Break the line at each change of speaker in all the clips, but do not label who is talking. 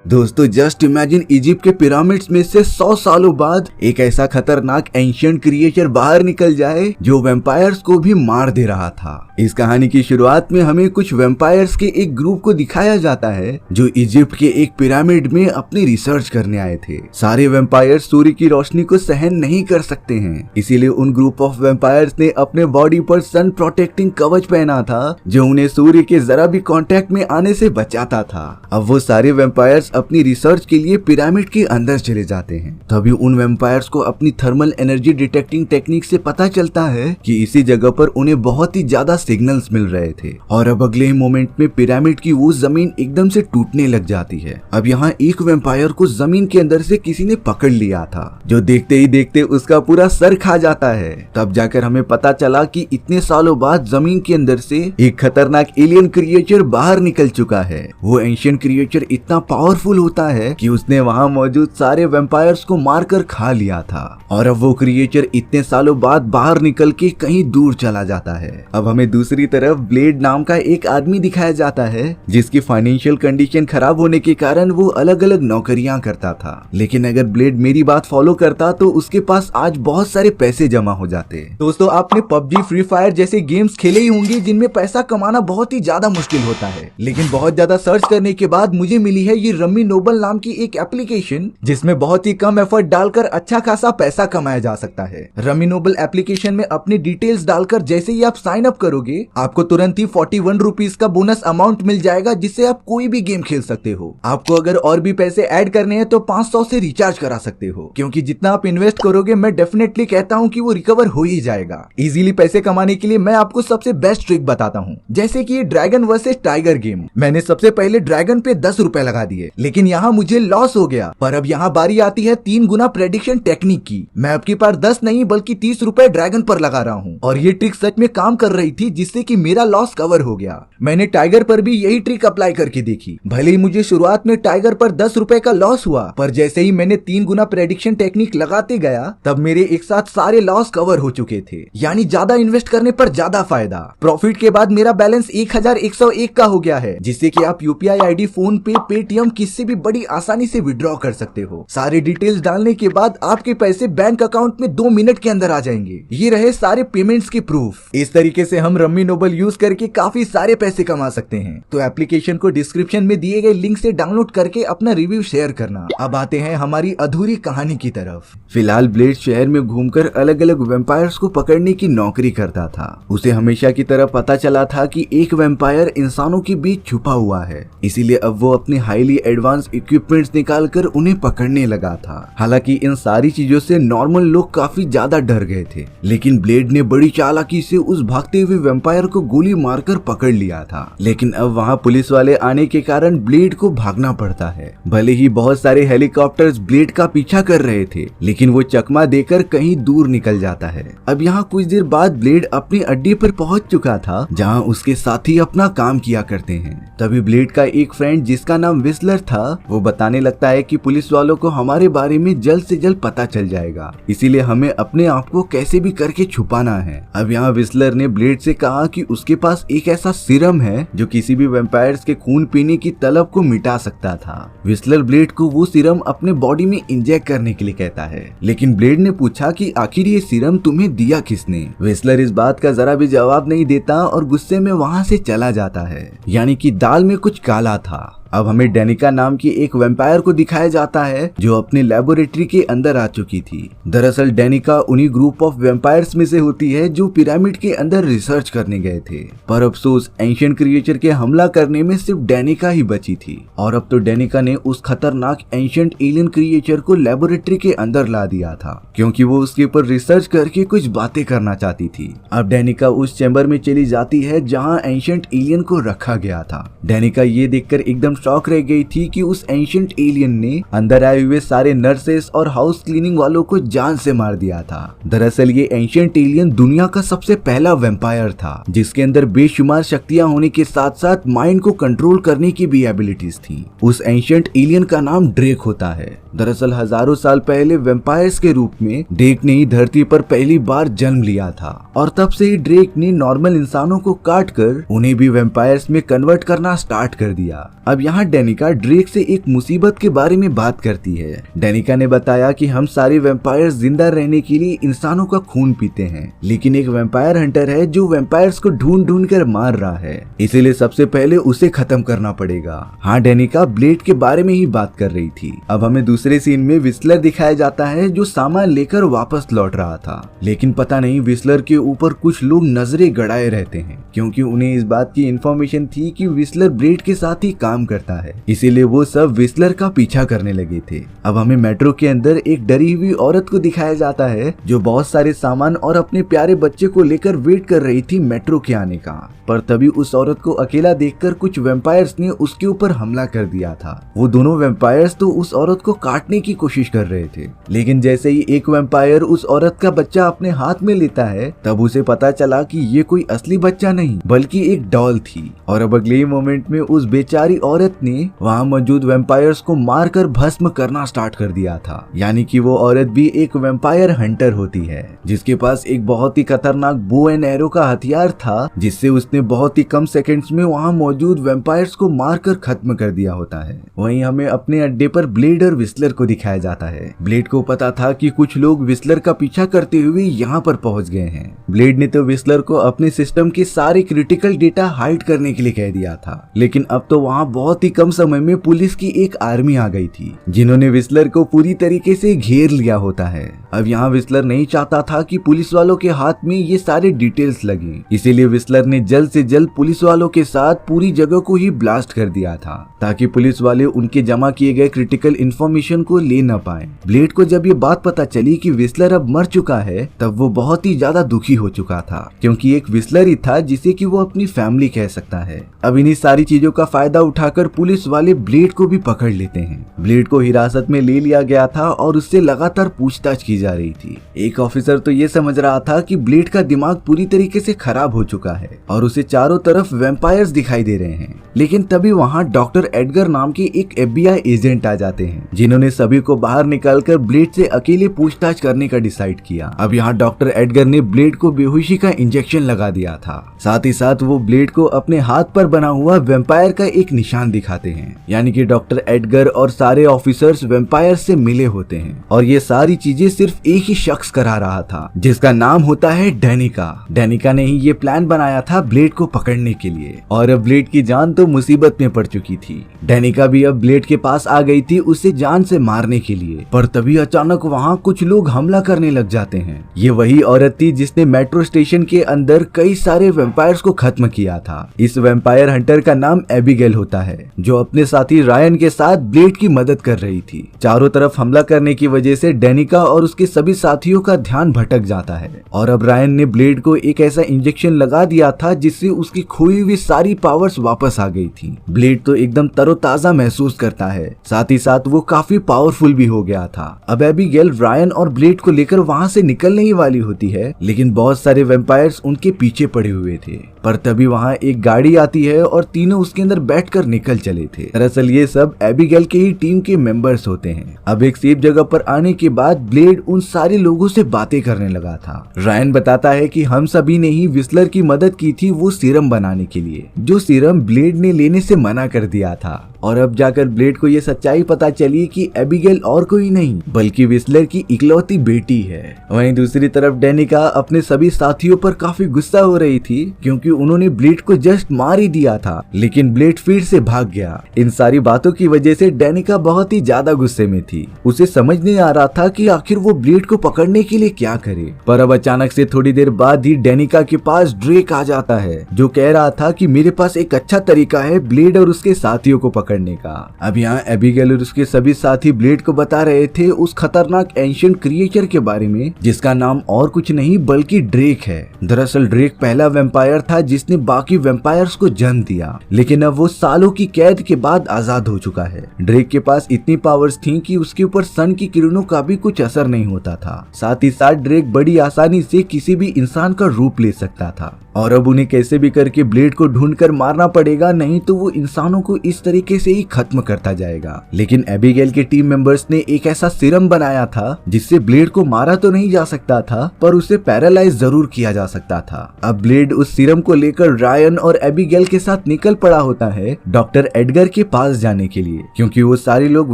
दोस्तों just imagine Egypt के pyramids में से 100 सालों बाद एक ऐसा खतरनाक एंशिएंट क्रिएचर बाहर निकल जाए जो वैम्पायर्स को भी मार दे रहा था। इस कहानी की शुरुआत में हमें कुछ वैम्पायर्स के एक ग्रुप को दिखाया जाता है जो इजिप्ट के एक पिरामिड में अपनी रिसर्च करने आए थे। सारे वैम्पायर्स सूर्य की रोशनी को सहन नहीं कर सकते हैं, इसीलिए उन ग्रुप ऑफ वैम्पायर्स ने अपने बॉडी पर सन प्रोटेक्टिंग कवच पहना था जो उन्हें सूर्य के जरा भी कांटेक्ट में आने से बचाता था। अब वो सारे वैम्पायर्स अपनी रिसर्च के लिए पिरामिड के अंदर चले जाते हैं। तभी उन वैम्पायर्स को अपनी थर्मल एनर्जी डिटेक्टिंग टेक्निक से पता चलता है कि इसी जगह पर उन्हें बहुत ही ज्यादा सिग्नल्स मिल रहे थे और अब अगले ही मोमेंट में पिरामिड की वो जमीन एकदम से टूटने लग जाती है। अब यहाँ एक वैम्पायर को जमीन के अंदर से किसी ने पकड़ लिया था जो देखते ही देखते उसका पूरा सर खा जाता है। तब जाकर हमें पता चला कि इतने सालों बाद जमीन के अंदर से एक खतरनाक एलियन क्रिएचर बाहर निकल चुका है। वो एंशिएंट क्रिएचर इतना पावरफुल होता है कि उसने वहाँ मौजूद सारे वैम्पायर्स को मारकर खा लिया था और अब वो क्रिएचर इतने सालों बाद बाहर निकल के कहीं दूर चला जाता है। अब हमें दूसरी तरफ ब्लेड नाम का एक आदमी दिखाया जाता है जिसकी फाइनेंशियल कंडीशन खराब होने के कारण वो अलग अलग नौकरियां करता था, लेकिन अगर ब्लेड मेरी बात फॉलो करता तो उसके पास आज बहुत सारे पैसे जमा हो जाते। दोस्तों आपने पबजी, फ्री फायर जैसे गेम्स खेले ही होंगे जिनमें पैसा कमाना बहुत ही ज्यादा मुश्किल होता है, लेकिन बहुत ज्यादा सर्च करने के बाद मुझे मिली है ये रम्मी नोबल नाम की एक एप्लीकेशन जिसमें बहुत ही कम एफर्ट डालकर अच्छा खासा पैसा कमाया जा सकता है। रम्मी नोबल एप्लीकेशन में अपनी डिटेल्स डालकर जैसे ही आप साइन अप करोगे आपको तुरंत ही 41 रुपीज का बोनस अमाउंट मिल जाएगा जिससे आप कोई भी गेम खेल सकते हो। आपको अगर और भी पैसे ऐड करने हैं तो 500 से रिचार्ज करा सकते हो, क्योंकि जितना आप इन्वेस्ट करोगे मैं डेफिनेटली कहता हूँ कि वो रिकवर हो ही जाएगा। इजीली पैसे कमाने के लिए मैं आपको सबसे बेस्ट ट्रिक बताता हूँ, जैसे कि ये ड्रैगन वर्सेस टाइगर गेम। मैंने सबसे पहले ड्रैगन पे 10 रुपए लगा दिए, लेकिन यहाँ मुझे लॉस हो गया। पर अब यहाँ बारी आती है 3 गुना प्रेडिक्शन टेक्निक की। मैं अब की बार 10 नहीं बल्कि 30 रुपए ड्रैगन पर लगा रहा हूँ और ये ट्रिक सच में काम कर रही थी जिससे कि मेरा लॉस कवर हो गया। मैंने टाइगर पर भी यही ट्रिक अप्लाई करके देखी। भले ही मुझे शुरुआत में टाइगर पर 10 रुपए का लॉस हुआ, पर जैसे ही मैंने 3 गुना प्रेडिक्शन टेक्निक लगाते गया तब मेरे एक साथ सारे लॉस कवर हो चुके थे। यानी ज्यादा इन्वेस्ट करने पर ज्यादा फायदा। प्रॉफिट के बाद मेरा बैलेंस 1101 का हो गया है, जिससे कि आप यूपीआई आईडी, फोन पे, पेटीएम किससे भी बड़ी आसानी से विड्रॉ कर सकते हो। सारे डिटेल्स डालने के बाद आपके पैसे बैंक अकाउंट में 2 मिनट के अंदर आ जाएंगे। ये रहे सारे पेमेंट्स के प्रूफ। इस तरीके से हम रम्मी नोबल यूज करके काफी सारे पैसे कमा सकते हैं। तो एप्लीकेशन को डिस्क्रिप्शन में दिए गए लिंक से डाउनलोड करके अपना रिव्यू शेयर करना। अब आते हैं हमारी अधूरी कहानी की तरफ। फिलहाल ब्लेड शहर में घूमकर अलग अलग वैम्पायर्स को पकड़ने की नौकरी करता था। उसे हमेशा की तरह पता चला था कि एक वैम्पायर इंसानों के बीच छुपा हुआ है, इसीलिए अब वो अपने हाईली एडवांस इक्विपमेंट्स निकालकर उन्हें पकड़ने लगा था। हालांकि इन सारी चीजों से नॉर्मल लोग काफी ज्यादा डर गए थे, लेकिन ब्लेड ने बड़ी चालाकी से उस भागते हुए वैम्पायर को गोली मारकर पकड़ लिया था। लेकिन अब वहाँ पुलिस वाले आने के कारण ब्लेड को भागना पड़ता है। भले ही बहुत सारे हेलीकॉप्टर्स ब्लेड का पीछा कर रहे थे, लेकिन वो चकमा देकर कहीं दूर निकल जाता है। अब यहाँ कुछ देर बाद ब्लेड अपने अड्डे पर पहुंच चुका था जहाँ उसके साथी अपना काम किया करते हैं। तभी ब्लेड का एक फ्रेंड जिसका नाम विस्लर था वो बताने लगता है कि पुलिस वालों को हमारे बारे में जल्द से जल्द पता चल जाएगा, इसीलिए हमें अपने आप को कैसे भी करके छुपाना है। अब यहाँ विस्लर ने ब्लेड से कहा कि उसके पास एक ऐसा सीरम है जो किसी भी वैम्पायर्स के खून पीने की तलब को मिटा सकता था। विस्लर ब्लेड को वो सीरम अपने बॉडी में इंजेक्ट करने के लिए कहता है, लेकिन ब्लेड ने पूछा कि आखिर ये सीरम तुम्हें दिया किसने। विस्लर इस बात का जरा भी जवाब नहीं देता और गुस्से में वहाँ से चला जाता है, यानी कि दाल में कुछ काला था। अब हमें डेनिका नाम की एक वैम्पायर को दिखाया जाता है जो अपनी लेबोरेटरी के अंदर आ चुकी थी। दरअसल डेनिका उन्हीं ग्रुप ऑफ वैम्पायर्स में से होती है जो पिरामिड के अंदर रिसर्च करने गए थे, पर अफसोस एंशिएंट क्रिएचर के हमला करने में सिर्फ डेनिका ही बची थी और अब तो डेनिका ने उस खतरनाक एंशिएंट एलियन क्रिएचर को लेबोरेटरी के अंदर ला दिया था, क्योंकि वो उसके ऊपर रिसर्च करके कुछ बातें करना चाहती थी। अब डेनिका उस चैम्बर में चली जाती है जहाँ एंशिएंट एलियन को रखा गया था। डेनिका ये देखकर एकदम शॉक रह गई थी कि उस एंशिएंट एलियन ने अंदर आए हुए सारे नर्सेस और हाउस क्लीनिंग वालों को जान से मार दिया था। दरअसल ये एंशिएंट एलियन दुनिया का सबसे पहला वैम्पायर था जिसके अंदर बेशुमार शक्तियां होने के साथ साथ माइंड को कंट्रोल करने की भी एबिलिटीज थी। उस एंशिएंट एलियन का नाम ड्रेक होता है। दरअसल हजारों साल पहले वेम्पायर्स के रूप में ड्रेक ने ही धरती पर पहली बार जन्म लिया था और तब से ही ड्रेक ने नॉर्मल इंसानों को काट कर उन्हें भी वेम्पायर्स में कन्वर्ट करना स्टार्ट कर दिया। अब यहाँ डेनिका ड्रेक से एक मुसीबत के बारे में बात करती है। डेनिका ने बताया कि हम सारे वेम्पायर्स जिंदा रहने के लिए इंसानों का खून पीते हैं, लेकिन एक वेम्पायर हंटर है जो वेम्पायर्स को ढूंढ ढूंढ कर मार रहा है, इसीलिए सबसे पहले उसे खत्म करना पड़ेगा। हाँ, डेनिका ब्लेड के बारे में ही बात कर रही थी। अब हमें दूसरे सीन में विस्लर दिखाया जाता है जो सामान लेकर वापस लौट रहा था, लेकिन पता नहीं विस्लर के ऊपर कुछ लोग नजरें गड़ाए रहते हैं क्योंकि उन्हें इस बात की इन्फॉर्मेशन थी कि विस्लर ब्लेड के साथ ही काम करता है, इसीलिए वो सब विस्लर का पीछा करने लगे थे। अब हमें मेट्रो के अंदर एक डरी हुई औरत को दिखाया जाता है जो बहुत सारे सामान और अपने प्यारे बच्चे को लेकर वेट कर रही थी मेट्रो के आने का, पर तभी उस औरत को अकेला देखकर कुछ वेम्पायर्स ने उसके ऊपर हमला कर दिया था। वो दोनों वेम्पायर्स तो उस औरत को काटने की कोशिश कर रहे थे, लेकिन जैसे ही एक वेम्पायर उस औरत का बच्चा अपने हाथ में लेता है तब उसे पता चला कि ये कोई असली बच्चा नहीं बल्कि एक डॉल थी। और अब अगले मोमेंट में उस बेचारी औरत ने वहाँ मौजूद वेम्पायर्स को मारकर भस्म करना स्टार्ट कर दिया था। यानी कि वो औरत भी एक वेम्पायर हंटर होती है जिसके पास एक बहुत ही खतरनाक बो एंड एरो का हथियार था, जिससे उसने बहुत ही कम सेकंड्स में वहाँ मौजूद वेम्पायर्स को मारकर खत्म कर दिया होता है। वहीं हमें अपने अड्डे पर ब्लेड और विस्लर को दिखाया जाता है। ब्लेड को पता था कि कुछ लोग विस्लर का पीछा करते हुए यहाँ पर पहुँच गए हैं। ब्लेड ने तो विस्लर को अपने सिस्टम के सारे क्रिटिकल डेटा हाइड करने के लिए कह दिया था, लेकिन अब तो वहाँ बहुत ही कम समय में पुलिस की एक आर्मी आ गई थी जिन्होंने विस्लर को पूरी तरीके से घेर लिया होता है। अब यहाँ विस्लर नहीं चाहता था कि पुलिस वालों के हाथ में ये सारे डिटेल्स लगे, इसीलिए विस्लर ने जल्द से जल्द पुलिस वालों के साथ पूरी जगह को ही ब्लास्ट कर दिया था ताकि पुलिस वाले उनके जमा किए गए क्रिटिकल इंफॉर्मेशन को ले न पाए। ब्लेड को जब ये बात पता चली कि विस्लर अब मर चुका है तब वो बहुत ही ज्यादा दुखी हो चुका था क्योंकि एक विस्लर ही था जिसे कि वो अपनी फैमिली कह सकता है। अब इन्हीं सारी चीजों का फायदा उठाकर पुलिस वाले ब्लेड को भी पकड़ लेते हैं। ब्लेड को हिरासत में ले लिया गया था और उससे लगातार पूछताछ की जा रही थी। एक ऑफिसर तो ये समझ रहा था कि ब्लेड का दिमाग पूरी तरीके से खराब हो चुका है और उसे चारों तरफ वेम्पायर्स दिखाई दे रहे हैं, लेकिन तभी वहाँ डॉक्टर एडगर नाम के एक FBI एजेंट आ जाते हैं जिन्होंने सभी को बाहर निकालकर ब्लेड से अकेले पूछताछ करने का डिसाइड किया। अब यहाँ डॉक्टर एडगर ने ब्लेड को बेहोशी का इंजेक्शन लगा दिया था। साथ ही साथ वो ब्लेड को अपने हाथ पर बना हुआ वेम्पायर का एक निशान दिखाते हैं, यानी कि डॉक्टर एडगर और सारे ऑफिसर्स वेम्पायर से मिले होते हैं और ये सारी चीजें सिर्फ एक ही शख्स करा रहा था जिसका नाम होता है डेनिका। डेनिका ने ही ये प्लान बनाया था ब्लेड को पकड़ने के लिए और अब ब्लेड की जान तो मुसीबत में पड़ चुकी थी। डेनिका भी अब ब्लेड के पास आ गई थी उसे जान से मारने के लिए, पर तभी अचानक वहाँ कुछ लोग हमला करने लग जाते हैं। ये वही औरत थी जिसने मेट्रो स्टेशन के अंदर कई सारे वेम्पायर्स को खत्म किया था। इस वेम्पायर हंटर का नाम एबिगेल होता है जो अपने साथी रायन के साथ ब्लेड की मदद कर रही थी। चारों तरफ हमला करने की वजह से डेनिका और उसके सभी साथियों का ध्यान भटक जाता है और अब रायन ने ब्लेड को एक ऐसा इंजेक्शन लगा दिया था जिससे उसकी खोई हुई सारी पावर्स वापस आ गई थी। ब्लेड तो एकदम तरोताजा महसूस करता है, साथ ही साथ वो काफी पावरफुल भी हो गया था। अब एबिगेल रायन और ब्लेड को लेकर वहाँ से निकलने ही वाली होती है, लेकिन बहुत सारे वेम्पायर्स उनके पीछे पड़े हुए थे। पर तभी वहाँ एक गाड़ी आती है और तीनों उसके अंदर बैठकर निकल चले थे। दरअसल ये सब एबिगेल के ही टीम के मेंबर्स होते हैं। अब एक सेफ जगह पर आने के बाद ब्लेड उन सारे लोगों से बातें करने लगा था। रायन बताता है कि हम सभी ने ही विस्लर की मदद की थी वो सीरम बनाने के लिए, जो सीरम ब्लेड ने लेने से मना कर दिया था। और अब जाकर ब्लेड को ये सच्चाई पता चली कि एबिगेल और कोई नहीं बल्कि विस्लर की इकलौती बेटी है। वहीं दूसरी तरफ डेनिका अपने सभी साथियों पर काफी गुस्सा हो रही थी क्योंकि उन्होंने ब्लेड को जस्ट मार ही दिया था, लेकिन ब्लेड फिर से भाग गया। इन सारी बातों की वजह से डेनिका बहुत ही ज्यादा गुस्से में थी। उसे समझ नहीं आ रहा था कि आखिर वो ब्लेड को पकड़ने के लिए क्या करे। पर अब अचानक से थोड़ी देर बाद ही डेनिका के पास ड्रेक आ जाता है जो कह रहा था कि मेरे पास एक अच्छा तरीका है ब्लेड और उसके साथियों को पकड़ने का। अब यहाँ एबिगेल और उसके सभी साथी ब्लेड को बता रहे थे उस खतरनाक एंशिएंट क्रिएचर के बारे में जिसका नाम और कुछ नहीं बल्कि ड्रेक है। दरअसल ड्रेक पहला वेम्पायर था जिसने बाकी वेम्पायर्स को जन्म दिया, लेकिन अब वो सालों की कैद के बाद आजाद हो चुका है। ड्रेक के पास इतनी पावर्स थी कि उसके ऊपर सन की किरणों का भी कुछ असर नहीं होता था। साथ ही साथ ड्रेक बड़ी आसानी से किसी भी इंसान का रूप ले सकता था और अब उन्हें कैसे भी करके ब्लेड को ढूंढकर मारना पड़ेगा, नहीं तो वो इंसानों को इस तरीके तरीके से ही खत्म करता जाएगा। लेकिन एबिगेल के टीम मेंबर्स ने एक ऐसा सीरम बनाया था जिससे ब्लेड को मारा तो नहीं जा सकता था, पर उसे पैरालाइज जरूर किया जा सकता था। अब ब्लेड उस सीरम को लेकर रायन और एबिगेल के साथ निकल पड़ा होता है डॉक्टर एडगर के पास जाने के लिए, क्योंकि वो सारे लोग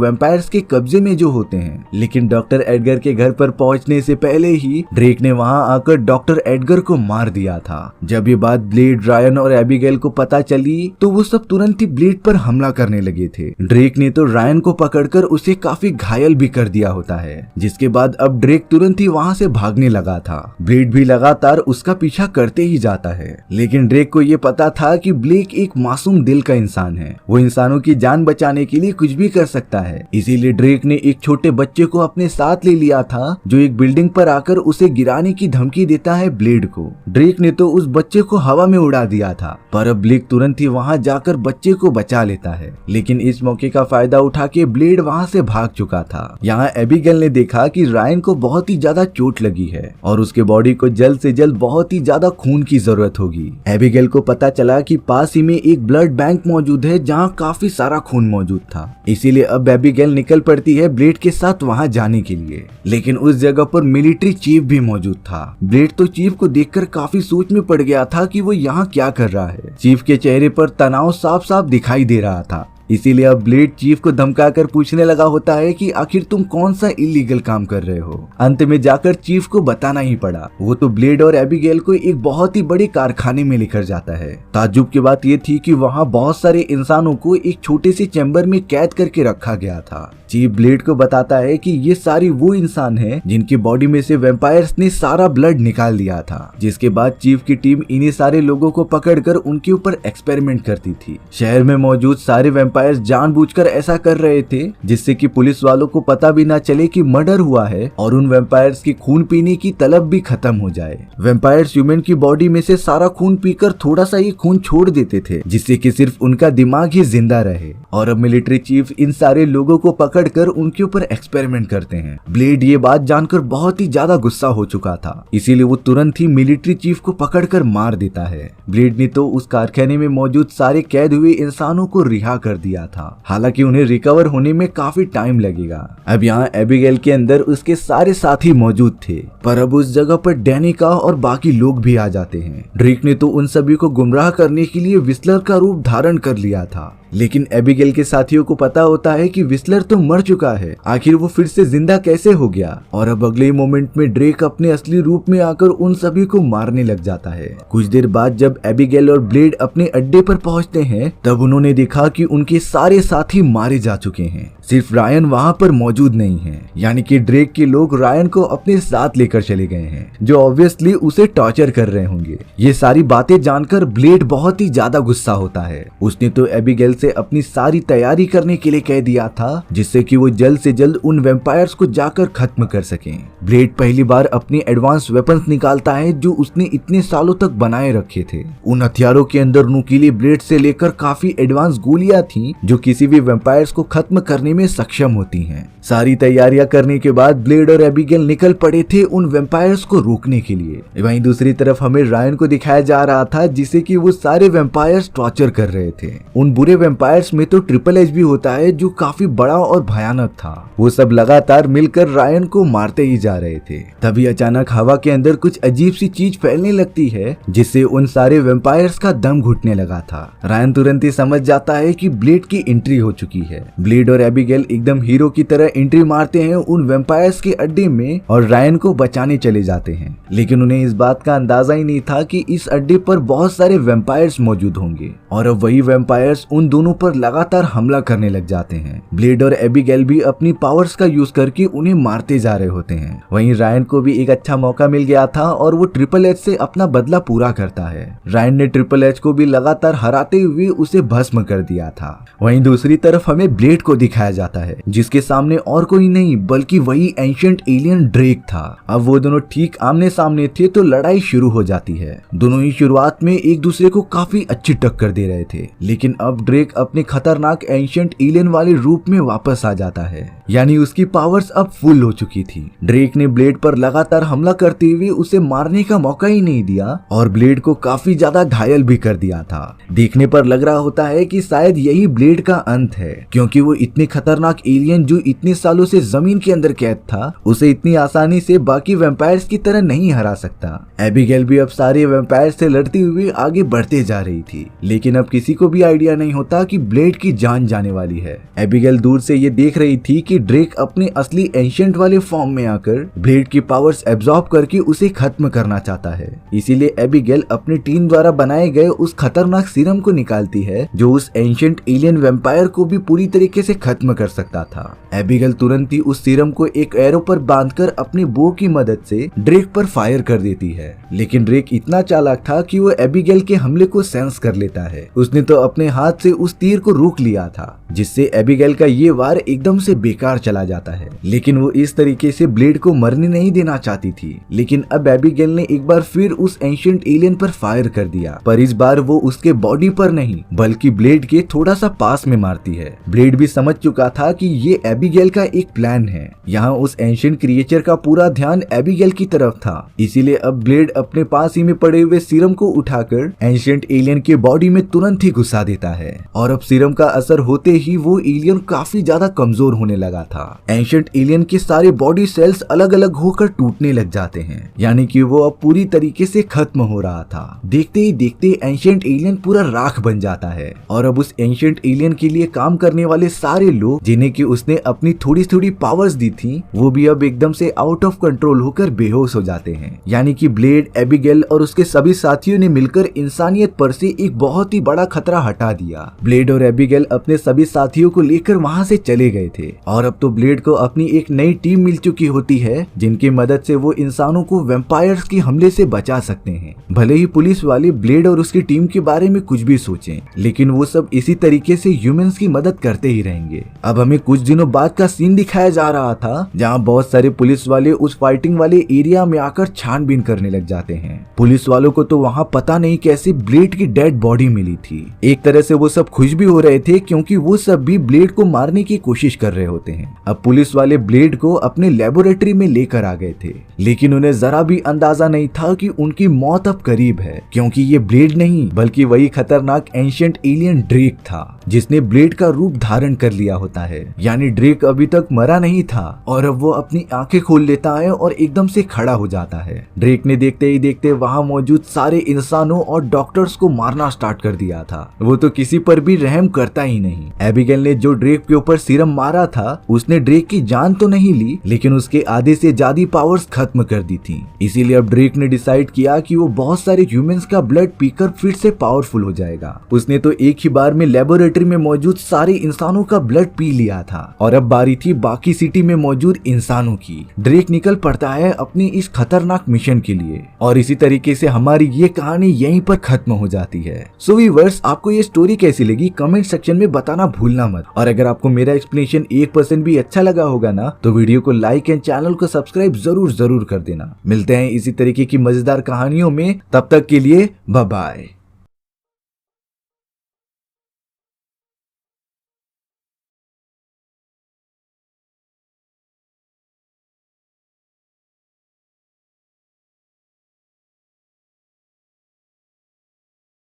वैम्पायर्स के कब्जे में जो होते हैं। लेकिन डॉक्टर एडगर के घर पर पहुंचने से पहले ही ड्रेक ने वहां आकर डॉक्टर एडगर को मार दिया था। जब ये बात ब्लेड, रायन और एबिगेल को पता चली तो वो सब तुरंत ही ब्लेड पर हमला करने लगे थे। ड्रेक ने तो रायन को पकड़कर उसे काफी घायल भी कर दिया होता है, जिसके बाद अब ड्रेक तुरंत ही वहां से भागने लगा था। ब्लेड भी लगातार उसका पीछा करते ही जाता है, लेकिन ड्रेक को ये पता था कि ब्लेक एक मासूम दिल का इंसान है, वो इंसानों की जान बचाने के लिए कुछ भी कर सकता है। इसीलिए ड्रेक ने एक छोटे बच्चे को अपने साथ ले लिया था, जो एक बिल्डिंग पर आकर उसे गिराने की धमकी देता है ब्लेड को। ड्रेक ने तो उस बच्चे को हवा में उड़ा दिया था, पर अब ब्लेड तुरंत ही वहां जाकर बच्चे को बचा लेता है। लेकिन इस मौके का फायदा उठा के ब्लेड वहां से भाग चुका था। यहाँ एबिगेल ने देखा कि रायन को बहुत ही ज्यादा चोट लगी है और उसके बॉडी को जल्द से जल्द बहुत ही ज्यादा खून की जरूरत होगी। एबिगेल को पता चला कि पास ही में एक ब्लड बैंक मौजूद है जहाँ काफी सारा खून मौजूद था। इसीलिए अब एबिगेल निकल पड़ती है ब्लेड के साथ वहां जाने के लिए। लेकिन उस जगह पर मिलिट्री चीफ भी मौजूद था। ब्लेड तो चीफ को देखकर काफी सोच में पड़ गया था कि वो यहाँ क्या कर रहा है। चीफ के चेहरे पर तनाव साफ साफ दिखाई दे रहा था। इसीलिए अब ब्लेड चीफ को धमकाकर पूछने लगा होता है कि आखिर तुम कौन सा इलीगल काम कर रहे हो। अंत में जाकर चीफ को बताना ही पड़ा। वो तो ब्लेड और एबिगेल को एक बहुत ही बड़े कारखाने में लेकर जाता है। ताज्जुब की बात ये थी कि वहाँ बहुत सारे इंसानों को एक छोटे से चैम्बर में कैद करके रखा गया था। चीफ ब्लेड को बताता है कि ये सारी वो इंसान हैं जिनकी बॉडी में से वैम्पायर्स ने सारा ब्लड निकाल दिया था। जिसके बाद चीफ की टीम इन्हीं सारे लोगों को पकड़कर उनके ऊपर एक्सपेरिमेंट करती थी। शहर में मौजूद सारे वैम्पायर्स जानबूझकर ऐसा कर रहे थे जिससे कि पुलिस वालों को पता भी ना चले कि मर्डर हुआ है और उन वैम्पायर्स की खून पीने की तलब भी खत्म हो जाए। वैम्पायर्स ह्यूमन की बॉडी में से सारा खून पीकर थोड़ा सा ही खून छोड़ देते थे, जिससे कि सिर्फ उनका दिमाग ही जिंदा रहे। और अब मिलिट्री चीफ इन सारे लोगों को पकड़कर उनके ऊपर एक्सपेरिमेंट करते हैं। ब्लेड ये बात जानकर बहुत ही ज्यादा गुस्सा हो चुका था, इसीलिए वो तुरंत ही मिलिट्री चीफ को पकड़कर मार देता है। ब्लेड ने तो उस कारखाने में मौजूद सारे कैद हुए इंसानों को रिहा कर दिया था। हालांकि उन्हें रिकवर होने में काफी टाइम लगेगा। अब यहाँ एबिगेल के अंदर उसके सारे साथी मौजूद थे, पर अब उस जगह पर डेनिका और बाकी लोग भी आ जाते हैं। ड्रेक ने तो उन सभी को गुमराह करने के लिए विस्लर का रूप धारण कर लिया था। लेकिन एबिगेल के साथियों को पता होता है कि विस्लर तो मर चुका है, आखिर वो फिर से जिंदा कैसे हो गया। और अब अगले मोमेंट में ड्रेक अपने असली रूप में आकर उन सभी को मारने लग जाता है। कुछ देर बाद जब एबिगेल और ब्लेड अपने अड्डे पर पहुंचते हैं, तब उन्होंने देखा कि उनके सारे साथी मारे जा चुके हैं, सिर्फ रायन वहां पर मौजूद नहीं है। यानी कि ड्रेक के लोग रायन को अपने साथ लेकर चले गए हैं, जो ऑब्वियसली उसे टॉर्चर कर रहे होंगे। ये सारी बातें जानकर ब्लेड बहुत ही ज्यादा गुस्सा होता है। उसने तो एबिगेल से अपनी सारी तैयारी करने के लिए कह दिया था, जिससे कि वो जल्द से जल्द उन वैम्पायर्स को जाकर खत्म कर सकें। ब्लेड पहली बार अपने एडवांस वेपन्स निकालता है जो उसने इतने सालों तक बनाए रखे थे। उन हथियारों के अंदर नुकीले ब्लेड से लेकर काफी एडवांस गोलियां थी, जो किसी भी वैम्पायर्स को खत्म करने में सक्षम होती हैं। सारी तैयारियां करने के बाद ब्लेड और एबिगेल निकल पड़े थे उन वैम्पायर्स को रोकने के लिए। वहीं दूसरी तरफ हमें रायन को दिखाया जा रहा था, जिसे कि वो सारे वैम्पायर्स टॉर्चर कर रहे थे। उन बुरे वैम्पायर्स में तो ट्रिपल एच भी होता है, जो काफी बड़ा और भयानक था। वो सब लगातार मिलकर रायन को मारते ही जा रहे थे। तभी अचानक हवा के अंदर कुछ अजीब सी चीज फैलने लगती है, जिससे उन सारे वैम्पायर्स का दम घुटने लगा था। रायन तुरंत ही समझ जाता है कि ब्लेड की एंट्री हो चुकी है। ब्लेड और एबिगेल एकदम हीरो की तरह एंट्री मारते हैं उन वैम्पायर्स के अड्डे में और रायन को बचाने चले जाते हैं। लेकिन उन्हें इस बात का अंदाजा ही नहीं था कि इस अड्डे पर बहुत सारे वैम्पायर्स मौजूद होंगे और अब वही वैम्पायर्स उन दोनों पर लगातार हमला करने लग जाते हैं। ब्लेड और एबिगेल भी अपनी पावर्स का यूज करके उन्हें मारते जा रहे होते हैं। वहीं रायन को भी एक अच्छा मौका मिल गया था और वो ट्रिपल एच से अपना बदला पूरा करता है। रायन ने ट्रिपल एच को भी लगातार हराते हुए उसे भस्म कर दिया था। वहीं दूसरी तरफ हमें ब्लेड को दिखाया जाता है, जिसके सामने और कोई नहीं बल्कि वही एंशिएंट एलियन ड्रेक था। अब वो दोनों ठीक आमने सामने थे तो लड़ाई शुरू हो जाती है। दोनों ही शुरुआत में एक दूसरे को काफी अच्छी टक्कर दे रहे थे, लेकिन अब ड्रेक अपने खतरनाक एंशिएंट एलियन वाले रूप में वापस आ जाता है, यानी उसकी पावर्स अब फुल हो चुकी थी। ड्रेक ने ब्लेड पर लगातार हमला करते हुए उसे मारने का मौका ही नहीं दिया और ब्लेड को काफी ज्यादा घायल भी कर दिया था। देखने पर लग रहा होता है कि शायद यही ब्लेड का अंत है, क्योंकि वो इतने खतरनाक एलियन जो इतने सालों से जमीन के अंदर कैद था, उसे इतनी आसानी से बाकी वैम्पायर्स की तरह नहीं हरा सकता। एबिगेल भी अब सारे वैम्पायर्स से लड़ती हुई आगे बढ़ते जा रही थी, लेकिन अब किसी को भी आइडिया नहीं होता कि ब्लेड की जान जाने वाली है। एबिगेल दूर से ये देख रही थी कि ड्रेक अपने असली एंशिएंट वाले फॉर्म में आकर ब्लेड की पावर्स एब्जॉर्ब करके उसे खत्म करना चाहता है। इसीलिए एबिगेल अपनी टीम द्वारा बनाए गए उस खतरनाक सीरम को निकालती है जो उस एंशिएंट एलियन वैम्पायर को भी पूरी तरीके से खत्म कर सकता था। एबिगेल तुरंत ही उस सीरम को एक एरो पर बांधकर अपनी बो की मदद से ड्रेक पर फायर कर देती है, लेकिन ड्रेक इतना चालाक था कि वो एबिगेल के हमले को सेंस कर लेता है। उसने तो अपने हाथ से उस तीर को रोक लिया था, जिससे एबिगेल का ये वार एकदम से बेकार चला जाता है। लेकिन वो इस तरीके से ब्लेड को मरने नहीं देना चाहती थी, लेकिन अब एबिगेल ने एक बार फिर उस एंशिएंट एलियन पर फायर कर दिया, पर इस बार वो उसके बॉडी पर नहीं बल्कि ब्लेड के थोड़ा सा पास में मारती है। ब्लेड भी समझ चुका था कि ये एबिगेल का एक प्लान है। यहाँ उस एंशिएंट क्रिएचर का पूरा ध्यान एबिगेल की तरफ था, इसीलिए अब ब्लेड अपने पास ही में पड़े हुए सीरम को उठाकर एंशिएंट एलियन के बॉडी में तुरंत ही घुसा देता है, और अब सीरम का असर होते ही वो एलियन काफी ज्यादा कमजोर होने लगा था। एंशिएंट एलियन के सारे बॉडी सेल्स अलग अलग होकर टूटने लग जाते हैं, यानी कि वो अब पूरी तरीके से खत्म हो रहा था। देखते ही देखते एंशिएंट एलियन पूरा राख बन जाता है, और अब उस एंशिएंट एलियन के लिए काम करने वाले सारे लोग जिन्हें कि उसने अपनी थोड़ी थोड़ी पावर्स दी थी, वो भी अब एकदम से आउट ऑफ कंट्रोल होकर बेहोश हो जाते हैं। यानी कि ब्लेड, एबिगेल और उसके सभी साथियों ने मिलकर इंसानियत पर से एक बहुत ही बड़ा खतरा हटा दिया। ब्लेड और एबिगेल अपने सभी साथियों को लेकर वहां से चले गए थे, और अब तो ब्लेड को अपनी एक नई टीम मिल चुकी होती है, जिनकी मदद से वो इंसानों को वैम्पायर्स के हमले से बचा सकते हैं। भले ही पुलिस वाले ब्लेड और उसकी टीम के बारे में कुछ भी सोचें, लेकिन वो सब इसी तरीके से ह्यूमंस की मदद करते ही रहेंगे। अब हमें कुछ दिनों बाद का सीन दिखाया जा रहा था, जहाँ बहुत सारे पुलिस वाले उस फाइटिंग वाले एरिया में आकर छानबीन करने लग जाते हैं। पुलिस वालों को तो वहाँ पता नहीं कैसे ब्लेड की डेड बॉडी मिली थी। एक तरह से वो सब खुश भी हो रहे थे, क्योंकि वो सब भी ब्लेड को मारने की कोशिश कर रहे होते हैं। अब पुलिस वाले ब्लेड को अपने लेबोरेटरी में लेकर आ गए थे, लेकिन उन्हें जरा भी अंदाजा नहीं था कि उनकी मौत अब करीब है, क्योंकि ये ब्लेड नहीं बल्कि वही खतरनाक एंशिएंट एलियन ड्रेक था, जिसने ब्लेड का रूप धारण कर लिया होता है। यानी ड्रेक अभी तक मरा नहीं था, और अब वो अपनी आंखें खोल लेता है और एकदम से खड़ा हो जाता है। ड्रेक ने देखते ही देखते वहाँ मौजूद सारे इंसानों और डॉक्टर्स को मारना स्टार्ट कर दिया था। वो तो किसी पर भी रहम करता ही नहीं। एबिगेल ने जो ड्रेक के ऊपर सीरम मारा था, उसने ड्रेक की जान तो नहीं ली, लेकिन उसके आधे से ज्यादा पावर्स खत्म कर दी थी। इसीलिए अब ड्रेक ने डिसाइड किया कि वो बहुत सारे ह्यूमंस का ब्लड पीकर फिर से पावरफुल हो जाएगा। उसने तो एक ही बार में लेबोरेटरी में मौजूद सारे इंसानों का ब्लड पी लिया था, और अब बारी थी बाकी सिटी में मौजूद इंसानों की। ड्रेक निकल पड़ता है अपनी इस खतरनाक मिशन के लिए, और इसी तरीके से हमारी ये कहानी यहीं पर खत्म हो जाती है। सो व्यूअर्स, आपको ये स्टोरी कैसी लगी कमेंट सेक्शन में बताना भूलना मत, और अगर आपको मेरा एक्सप्लेनेशन 1% भी अच्छा लगा होगा ना, तो वीडियो को लाइक एंड चैनल को सब्सक्राइब जरूर कर देना। मिलते हैं इसी तरीके की मजेदार कहानियों में, तब तक के लिए बाय बाय।